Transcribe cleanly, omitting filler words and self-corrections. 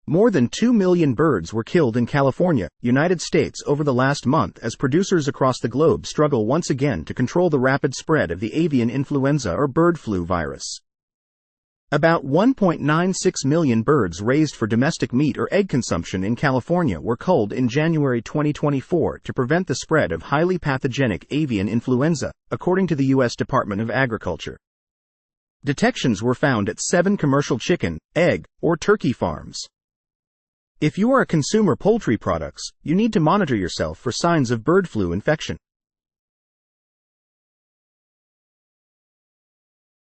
More than 2 million birds were killed in California, United States over the last month as producers across the globe struggle once again to control the rapid spread of the avian influenza or bird flu virus. About 1.96 million birds raised for domestic meat or egg consumption in California were culled in January 2024 to prevent the spread of highly pathogenic avian influenza, according to the U.S. Department of Agriculture. Detections were found at 7 commercial chicken, egg, or turkey farms. If you are a consumer poultry products, you need to monitor yourself for signs of bird flu infection.